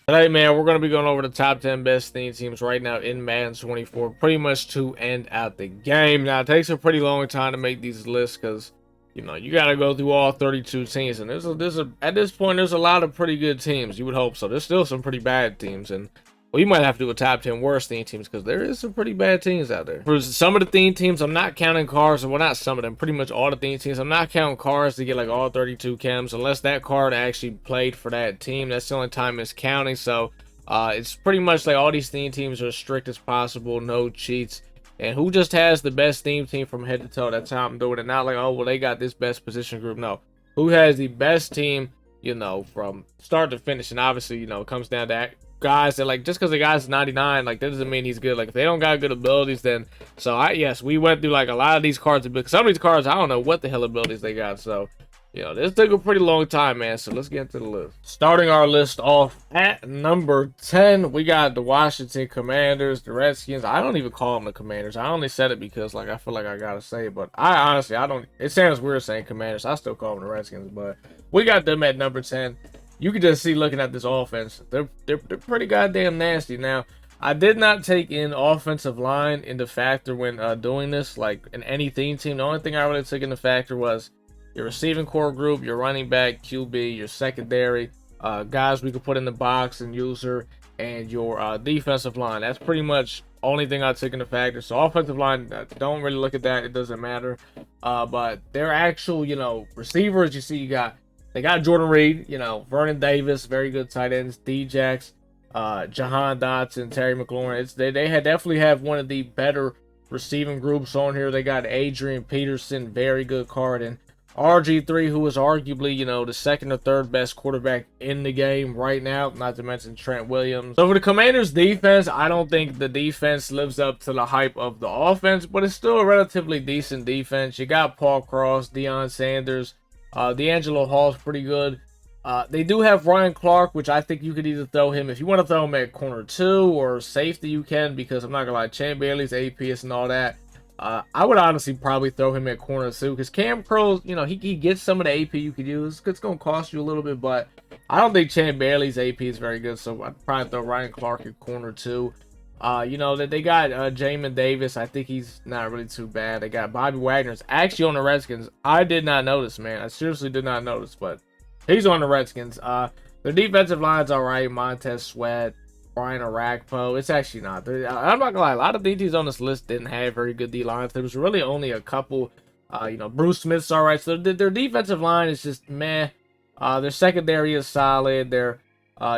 Today, man, we're going to be going over the top 10 best theme teams right now in Madden 24, pretty much to end out the game. Now, it takes a pretty long time to make these lists because, you got to go through all 32 teams. And at this point, there's a lot of pretty good teams. You would hope so. There's still some pretty bad teams. And, well, you might have to do a top 10 worst theme teams because there is some pretty bad teams out there. For some of the theme teams, I'm not counting cars. Well, not some of them, pretty much all the theme teams. I'm not counting cars to get like all 32 chems unless that card actually played for that team. That's the only time it's counting. So it's pretty much like all these theme teams are as strict as possible, no cheats. And who just has the best theme team from head to toe? That's how I'm doing it. Not like, oh, well, they got this best position group. No. Who has the best team, from start to finish? And obviously, it comes down to guys that, like, just because the guy's 99, like, that doesn't mean he's good. Like, if they don't got good abilities, then yes, we went through like a lot of these cards, because some of these cards I don't know what the hell abilities they got. So this took a pretty long time, man. So let's get into the list. Starting our list off at number 10, we got the Washington Commanders, the Redskins. I don't even call them the Commanders. I only said it because, like, I feel like I gotta say it, but I honestly, I don't. It sounds weird saying Commanders. I still call them the Redskins, but we got them at number 10. You can just see looking at this offense, they're pretty goddamn nasty. Now, I did not take in offensive line into factor when doing this, like in any theme team. The only thing I really took into factor was your receiving core group, your running back, QB, your secondary, guys we could put in the box and user, and your defensive line. That's pretty much only thing I took into factor. So offensive line, don't really look at that. It doesn't matter. But their actual, receivers, you see, they got Jordan Reed, Vernon Davis, very good tight ends, D-Jax, Jahan Dotson, Terry McLaurin. They definitely have one of the better receiving groups on here. They got Adrian Peterson, very good card, and RG3, who is arguably, the second or third best quarterback in the game right now, not to mention Trent Williams. So for the Commanders defense, I don't think the defense lives up to the hype of the offense, but it's still a relatively decent defense. You got Paul Cross, Deion Sanders, D'Angelo Hall's pretty good. They do have Ryan Clark, which I think you could either throw him, if you want to throw him at corner 2 or safety, you can, because I'm not going to lie, Champ Bailey's APS and all that. I would honestly probably throw him at corner 2, because Cam Curl, he gets some of the AP you could use. It's going to cost you a little bit, but I don't think Champ Bailey's AP is very good, so I'd probably throw Ryan Clark at corner 2. That they got Jamin Davis. I think he's not really too bad. They got Bobby Wagner's actually on the Redskins. I did not notice, man. I seriously did not notice, but he's on the Redskins. Their defensive line's all right. Montez Sweat, Brian Arakpo. It's actually not. I'm not gonna lie. A lot of DTs on this list didn't have very good D lines. There was really only a couple. Bruce Smith's all right. So their defensive line is just meh. Their secondary is solid. Their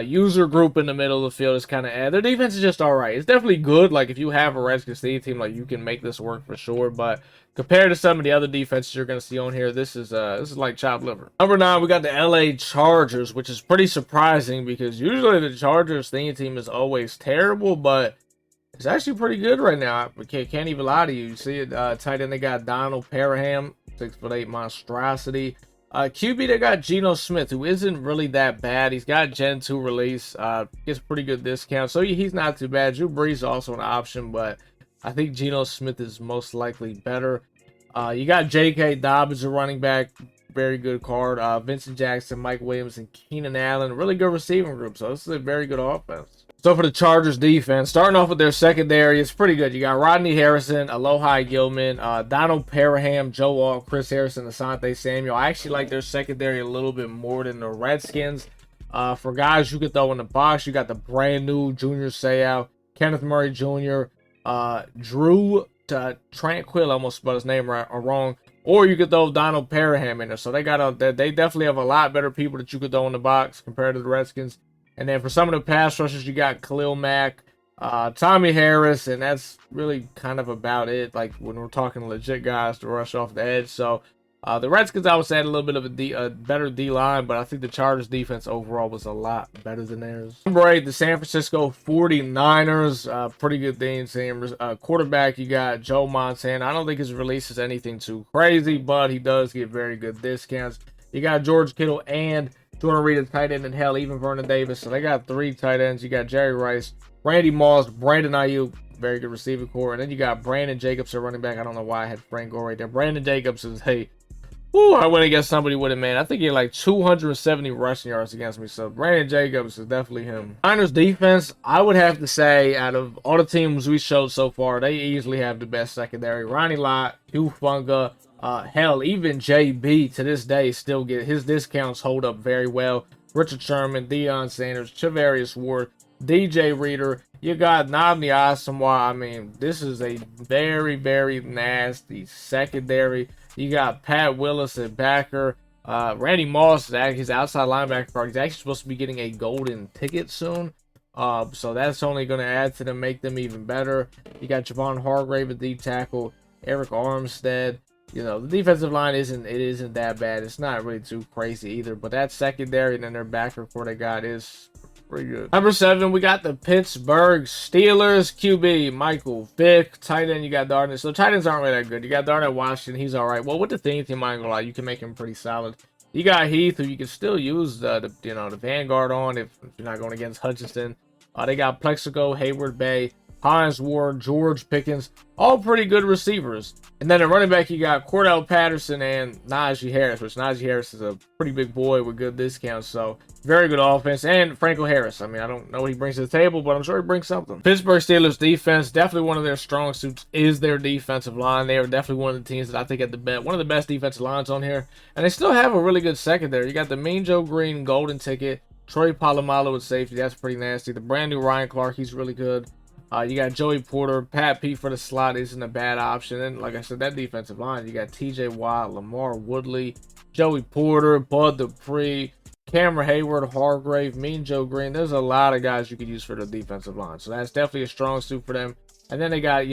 user group in the middle of the field is kind of their defense is just all right. It's definitely good. Like, if you have a Redskins team, like, you can make this work for sure. But compared to some of the other defenses you're gonna see on here, this is like chopped liver. Number 9, we got the LA Chargers, which is pretty surprising because usually the Chargers team is always terrible, but it's actually pretty good right now. I can't even lie to you. You see it, tight end, they got Donald Parham, 6'8" monstrosity. QB, they got Geno Smith, who isn't really that bad. He's got Gen 2 release, gets pretty good discount, so he's not too bad. Drew Brees is also an option, but I think Geno Smith is most likely better. You got J.K. Dobbins, a running back, very good card. Vincent Jackson, Mike Williams, and Keenan Allen, really good receiving group, so this is a very good offense. So for the Chargers defense, starting off with their secondary, it's pretty good. You got Rodney Harrison, Alohi Gilman, Donald Parham, Joe Alt, Chris Harrison, Asante Samuel. I actually like their secondary a little bit more than the Redskins. For guys you could throw in the box, you got the brand new Junior Seau, Kenneth Murray Jr., Drew Tranquil, almost spelled his name right or wrong. Or you could throw Donald Parham in there. So they definitely have a lot better people that you could throw in the box compared to the Redskins. And then for some of the pass rushers, you got Khalil Mack, Tommy Harris, and that's really kind of about it. Like, when we're talking legit guys to rush off the edge. So the Redskins, I would say, had a little bit of a better D-line, but I think the Chargers defense overall was a lot better than theirs. Number 8, the San Francisco 49ers, pretty good team. Quarterback, you got Joe Montana. I don't think his release is anything too crazy, but he does get very good discounts. You got George Kittle and Jordan Reed is tight end, and hell, even Vernon Davis. So they got 3 tight ends. You got Jerry Rice, Randy Moss, Brandon Ayuk, very good receiver core. And then you got Brandon Jacobs, a running back. I don't know why I had Frank Gore right there. Brandon Jacobs is Ooh, I went against somebody with it, man. I think he had like 270 rushing yards against me. So Brandon Jacobs is definitely him. Niners defense, I would have to say, out of all the teams we showed so far, they easily have the best secondary. Ronnie Lott, Hugh Funga, hell, even JB to this day still get his discounts hold up very well. Richard Sherman, Deion Sanders, Charvarius Ward, DJ Reader. You got Nnamdi Asomugha. I mean, this is a very, very nasty secondary. You got Pat Willis at backer. Randy Moss, his outside linebacker card. He's actually supposed to be getting a golden ticket soon. So that's only going to add to them, make them even better. You got Javon Hargrave at deep tackle. Eric Armstead. You know, the defensive line isn't that bad. It's not really too crazy either. But that secondary and then their backer core they got is pretty good. Number 7, we got the Pittsburgh Steelers QB, Michael Vick. Tight end, you got Darnell. So tight ends aren't really that good. You got Darnell Washington. He's all right. Well, with the theme team, I ain't gonna lie, you can make him pretty solid. You got Heath, who you can still use the Vanguard on if you're not going against Hutchinson. They got Plexico, Hayward Bay, Hines Ward, George Pickens, all pretty good receivers. And then at running back, you got Cordell Patterson and Najee Harris, which Najee Harris is a pretty big boy with good discounts. So very good offense. And Franco Harris. I mean, I don't know what he brings to the table, but I'm sure he brings something. Pittsburgh Steelers defense, definitely one of their strong suits is their defensive line. They are definitely one of the teams that I think at one of the best defensive lines on here. And they still have a really good secondary. You got the Mean Joe Green golden ticket, Troy Polamalu with safety. That's pretty nasty. The brand new Ryan Clark, he's really good. You got Joey Porter, Pat Pete for the slot isn't a bad option. And like I said, that defensive line, you got TJ Watt, Lamar Woodley, Joey Porter, Bud Dupree, Cameron Hayward, Hargrave, Mean Joe Green. There's a lot of guys you could use for the defensive line. So that's definitely a strong suit for them. And then they got,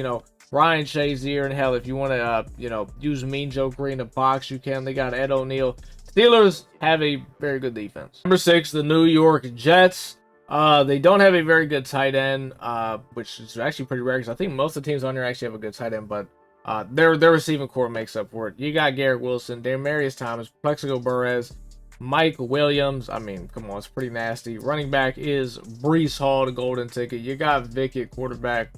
Ryan Shazier, and hell, if you want to, use Mean Joe Green to box, you can. They got Ed O'Neill. Steelers have a very good defense. Number 6, the New York Jets. They don't have a very good tight end, which is actually pretty rare because I think most of the teams on here actually have a good tight end, but their receiving core makes up for it. You got Garrett Wilson, Demarius Thomas, Plexico Burress, Mike Williams. I mean, come on, it's pretty nasty. Running back is Breece Hall, the golden ticket. You got Vick at quarterback.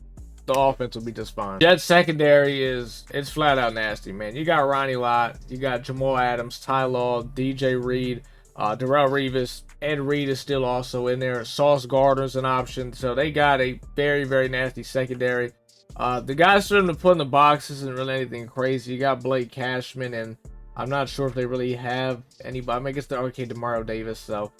The offense will be just fine. Jets secondary it's flat out nasty, man. You got Ronnie Lott, you got Jamal Adams, Ty Law, DJ Reed, Darrell Revis. Ed Reed is still also in there. Sauce Gardner's an option. So they got a very, very nasty secondary. The guys for them to put in the box isn't really anything crazy. You got Blake Cashman, and I'm not sure if they really have anybody. I mean, I guess they're okay, Demario Davis. So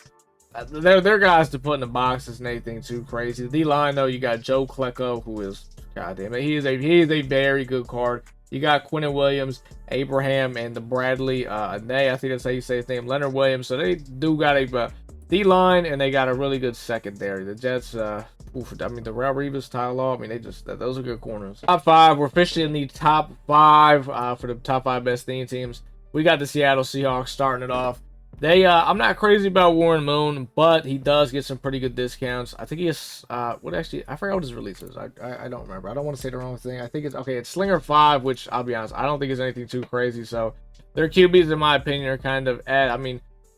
they're guys to put in the box isn't anything too crazy. The line though, you got Joe Klecko, who is goddamn it. He is a very good card. You got Quinnen Williams, Abraham, and the Bradley Nay, I think that's how you say his name, Leonard Williams. So they do got a D-line, and they got a really good secondary. The Jets, the Darrell Revis, Tyler Law, I mean, those are good corners. Top 5, we're officially in the top 5 for the top 5 best theme teams. We got the Seattle Seahawks starting it off. I'm not crazy about Warren Moon, but he does get some pretty good discounts. I think he is, I forgot what his release is. I don't remember. I don't want to say the wrong thing. I think it's Slinger 5, which I'll be honest, I don't think is anything too crazy. So their QBs, in my opinion, are kind of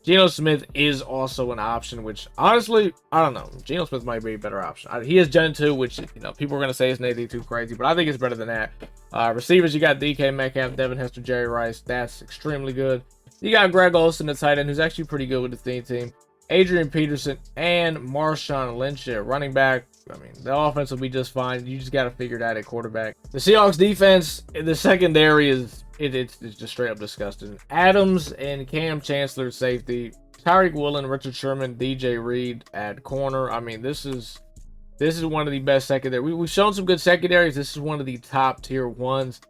Geno Smith is also an option, which honestly, I don't know. Geno Smith might be a better option. He is Gen 2, which, people are going to say isn't anything too crazy, but I think it's better than that. Receivers, you got DK Metcalf, Devin Hester, Jerry Rice. That's extremely good. You got Greg Olsen, the tight end, who's actually pretty good with the theme team. Adrian Peterson and Marshawn Lynch at running back. I mean, the offense will be just fine. You just got to figure it out at quarterback. The Seahawks defense, the secondary is it's just straight up disgusting. Adams and Cam Chancellor safety. Tyreek Woolen, Richard Sherman, DJ Reed at corner. I mean, this is one of the best secondary. We've shown some good secondaries. This is one of the top tier ones.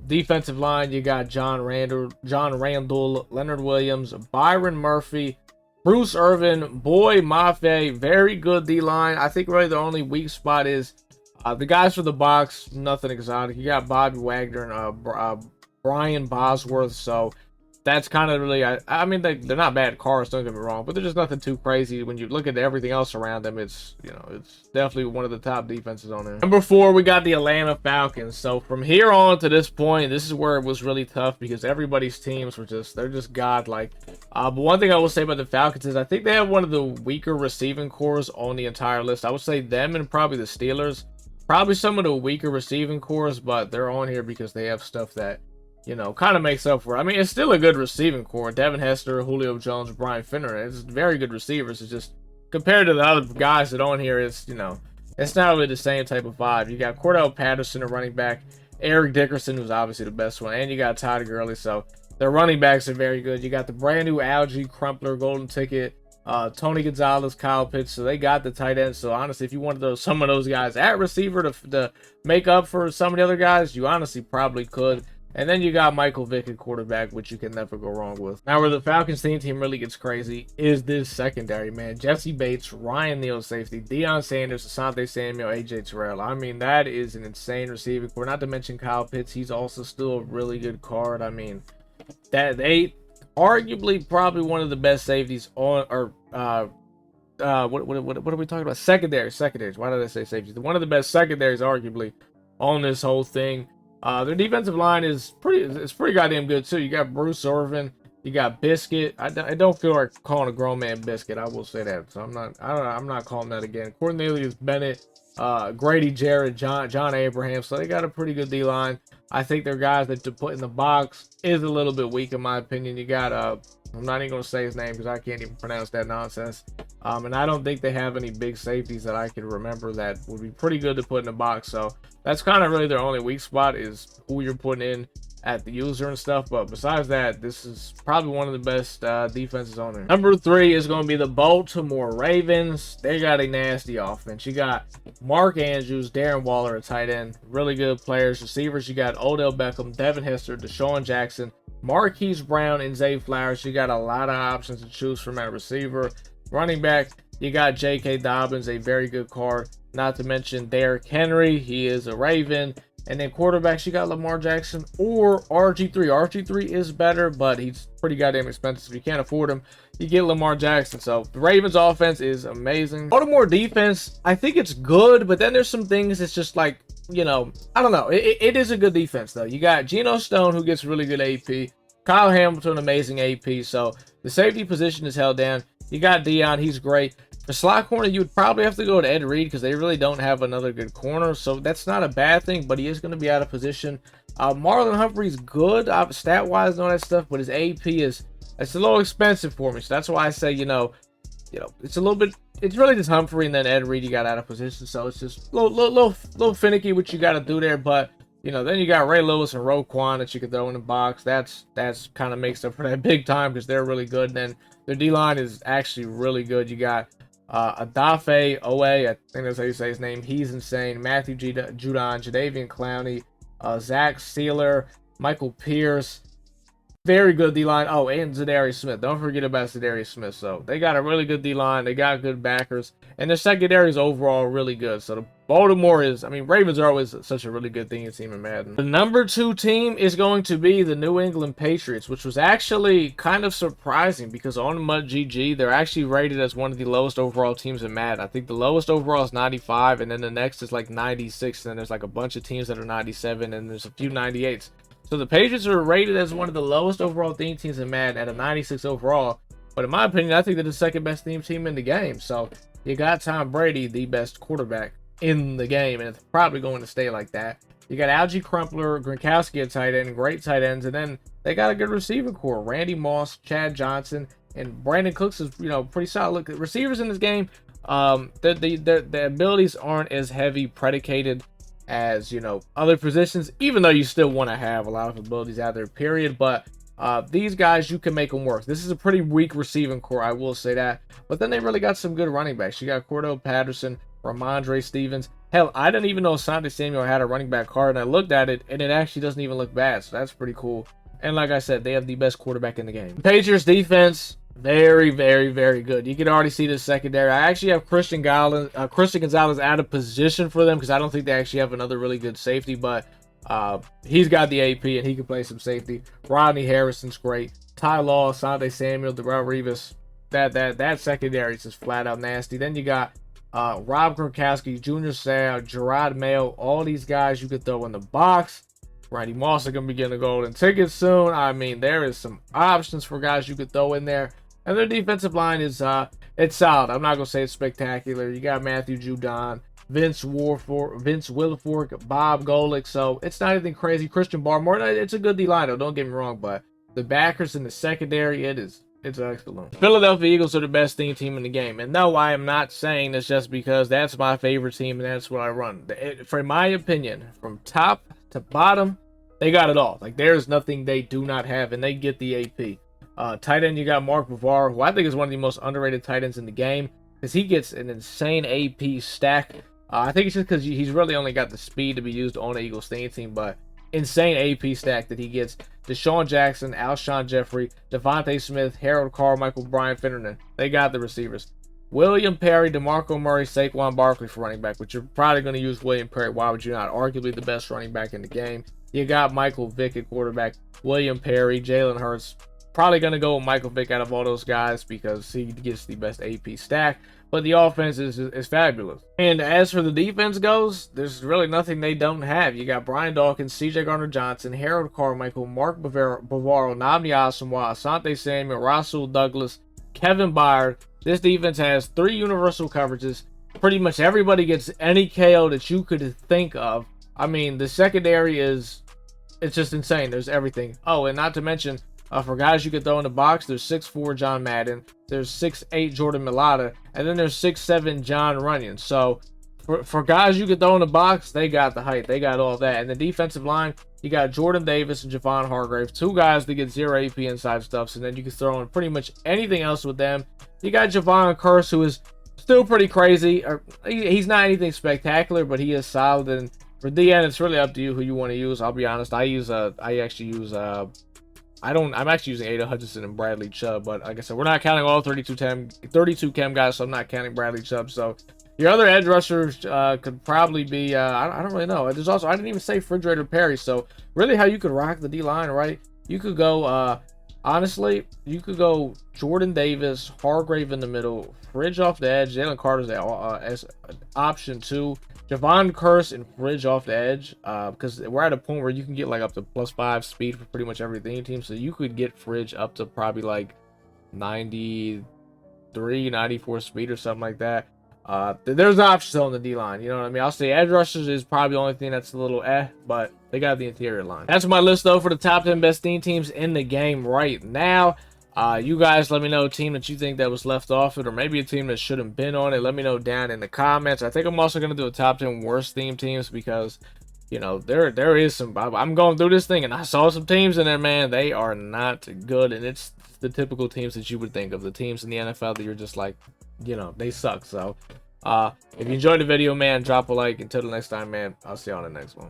Defensive line, you got John Randall, Leonard Williams, Byron Murphy, Bruce Irvin, Boy Mafe. Very good D-line. I think really the only weak spot is the guys for the box, nothing exotic. You got Bobby Wagner and Brian Bosworth. So that's kind of really, I mean, they're not bad cars, don't get me wrong, but they're just nothing too crazy. When you look at everything else around them, it's definitely one of the top defenses on there. Number 4, we got the Atlanta Falcons. So from here on to this point, this is where it was really tough because everybody's teams they're just godlike. But one thing I will say about the Falcons is I think they have one of the weaker receiving cores on the entire list. I would say them and probably the Steelers. Probably some of the weaker receiving cores, but they're on here because they have stuff that you know, kind of makes up for it. I mean, it's still a good receiving core. Devin Hester, Julio Jones, Brian Finner. It's very good receivers. It's just compared to the other guys that on here, it's, you know, it's not really the same type of vibe. You got Cordell Patterson, a running back, Eric Dickerson, who's obviously the best one, and you got Todd Gurley. So their running backs are very good. You got the brand new Algie Crumpler, Golden Ticket, Tony Gonzalez, Kyle Pitts. So they got the tight end. So honestly, if you wanted some of those guys at receiver to make up for some of the other guys, you honestly probably could. And then you got Michael Vick at quarterback, which you can never go wrong with. Now, where the Falcons team really gets crazy is this secondary, man. Jesse Bates, Ryan Neal safety, Deion Sanders, Asante Samuel, AJ Terrell. I mean, that is an insane receiving core. Not to mention Kyle Pitts. He's also still a really good card. I mean, that they arguably probably one of the best safeties on, or what are we talking about? Secondaries. Why did I say safeties? One of the best secondaries, arguably, on this whole thing. Their defensive line is pretty goddamn good too. You got Bruce Irvin, you got Biscuit. I don't feel like calling a grown man Biscuit. I will say that. So I'm not calling that again. Cornelius Bennett, Grady Jarrett, John Abraham. So they got a pretty good D line. I think their guys that to put in the box is a little bit weak in my opinion. You got I'm not even gonna say his name because I can't even pronounce that nonsense. And I don't think they have any big safeties that I can remember that would be pretty good to put in the box. So that's kind of really their only weak spot is who you're putting in at the user and stuff. But besides that, this is probably one of the best defenses on there. Number 3 is going to be the Baltimore Ravens. They got a nasty offense. You got Mark Andrews, Darren Waller at tight end. Really good players. Receivers, you got Odell Beckham, Devin Hester, Deshaun Jackson, Marquise Brown, and Zay Flowers. You got a lot of options to choose from at receiver. Running back, you got J.K. Dobbins, a very good card. Not to mention Derrick Henry. He is a Raven. And then quarterbacks, you got Lamar Jackson or RG3. RG3 is better, but he's pretty goddamn expensive. If you can't afford him, you get Lamar Jackson. So the Ravens offense is amazing. Baltimore defense, I think it's good, but then there's some things it's just like, you know, I don't know. It is a good defense, though. You got Geno Stone, who gets really good AP. Kyle Hamilton, amazing AP. So the safety position is held down. You got Deion, he's great. For slot corner, you would probably have to go to Ed Reed because they really don't have another good corner. So that's not a bad thing, but he is going to be out of position. Marlon Humphrey's good stat-wise and all that stuff, but his AP it's a little expensive for me. So that's why I say, you know, it's a little bit, it's really just Humphrey and then Ed Reed you got out of position. So it's just a little finicky what you got to do there. But, you know, then you got Ray Lewis and Roquan that you could throw in the box. That's kind of makes up for that big time because they're really good. And then their D-line is actually really good. You got Adafe Owe, I think that's how you say his name. He's insane. Matthew Judon, Jadeveon Clowney, Zach Sealer, Michael Pierce. Very good D-line. Oh, and Zadarius Smith. Don't forget about Zadarius Smith. So they got a really good D-line. They got good backers. And their secondary is overall really good. So the Baltimore is, I mean, Ravens are always such a really good thing team in Madden. The number 2 team is going to be the New England Patriots, which was actually kind of surprising because on MUDGG, they're actually rated as one of the lowest overall teams in Madden. I think the lowest overall is 95, and then the next is like 96, and then there's like a bunch of teams that are 97, and there's a few 98s. So the Patriots are rated as one of the lowest overall theme teams in Madden at a 96 overall. But in my opinion, I think they're the second best theme team in the game. So you got Tom Brady, the best quarterback in the game, and it's probably going to stay like that. You got Algie Crumpler, Gronkowski at tight end, great tight ends, and then they got a good receiver core. Randy Moss, Chad Johnson, and Brandon Cooks is, you know, pretty solid. Look, receivers in this game, the abilities aren't as heavy predicated as, you know, other positions, even though you still want to have a lot of abilities out there, period. But these guys, you can make them work. This is a pretty weak receiving core, I will say that. But then they really got some good running backs. You got Cordell Patterson, Ramondre Stevens. Hell, I didn't even know Asante Samuel had a running back card, and I looked at it, and it actually doesn't even look bad. So that's pretty cool. And like I said, they have the best quarterback in the game. Patriots defense, very, very, very good. You can already see the secondary. I actually have Christian Gonzalez out of position for them because I don't think they actually have another really good safety, but he's got the AP and he can play some safety. Rodney Harrison's great. Ty Law, Asante Samuel, Darrell Revis. That secondary is just flat out nasty. Then you got Rob Gronkowski, Junior Seau, Gerard Mayo. All these guys you could throw in the box. Randy Moss is going to be getting a golden ticket soon. I mean, there is some options for guys you could throw in there. And their defensive line is it's solid. I'm not going to say it's spectacular. You got Matthew Judon, Vince Wilfork, Bob Golick. So it's not anything crazy. Christian Barmore, it's a good D-line, though, don't get me wrong, but the backers in the secondary, it's excellent. Philadelphia Eagles are the best team in the game. And no, I am not saying this just because that's my favorite team and that's what I run. For my opinion, from top to bottom, they got it all. Like, there's nothing they do not have, and they get the AP. Tight end, you got Mark Bavaro, who I think is one of the most underrated tight ends in the game, because he gets an insane AP stack. I think it's just because he's really only got the speed to be used on the Eagles team, but insane AP stack that he gets. Deshaun Jackson, Alshon Jeffrey, Devontae Smith, Harold Carmichael, Brian Finnerman. They got the receivers. William Perry, DeMarco Murray, Saquon Barkley for running back, which you're probably going to use William Perry. Why would you not? Arguably the best running back in the game. You got Michael Vick at quarterback, William Perry, Jalen Hurts. Probably going to go with Michael Vick out of all those guys because he gets the best AP stack. But the offense is fabulous. And as for the defense goes, there's really nothing they don't have. You got Brian Dawkins, CJ Gardner-Johnson, Harold Carmichael, Mark Bavaro, Nnamdi Asomugha, Asante Samuel, Rasul Douglas, Kevin Byard. This defense has 3 universal coverages. Pretty much everybody gets any KO that you could think of. I mean, the secondary it's just insane. There's everything. Oh, and not to mention, for guys you could throw in the box, there's 6'4" John Madden, there's 6'8" Jordan Mailata, and then there's 6'7" John Runyon. So for guys you could throw in the box, they got the height, they got all that. And the defensive line, you got Jordan Davis and Javon Hargrave, 2 guys that get 0 AP inside stuffs, and then you can throw in pretty much anything else with them. You got Javon Curse, who is still pretty crazy. He's not anything spectacular, but he is solid. And for DN, it's really up to you who you want to use. I'll be honest, I'm actually using Ada Hutchinson and Bradley Chubb, but like I said, we're not counting all 32 chem guys, so I'm not counting Bradley Chubb. So your other edge rushers could probably be, I don't really know. There's also, I didn't even say Refrigerator Perry. So really how you could rock the D-line, right? You could go, honestly, you could go Jordan Davis, Hargrave in the middle, Fridge off the edge, Jalen Carter's as option 2, Javon Curse and Fridge off the edge, because we're at a point where you can get like up to +5 speed for pretty much every team. So you could get Fridge up to probably like 93, 94 speed or something like that. There's options on the D-line, you know what I mean? I'll say edge rushers is probably the only thing that's a little but they got the interior line. That's my list, though, for the top 10 best teams in the game right now. You guys let me know a team that you think that was left off it, or maybe a team that should have been on it. Let me know down in the comments. I think I'm also going to do a top 10 worst teams because, you know, there is some, I'm going through this thing and I saw some teams in there, man. They are not good, and it's the typical teams that you would think of, the teams in the NFL that you're just like, you know, they suck. So if you enjoyed the video, man, drop a like. Until the next time, man, I'll see you on the next one.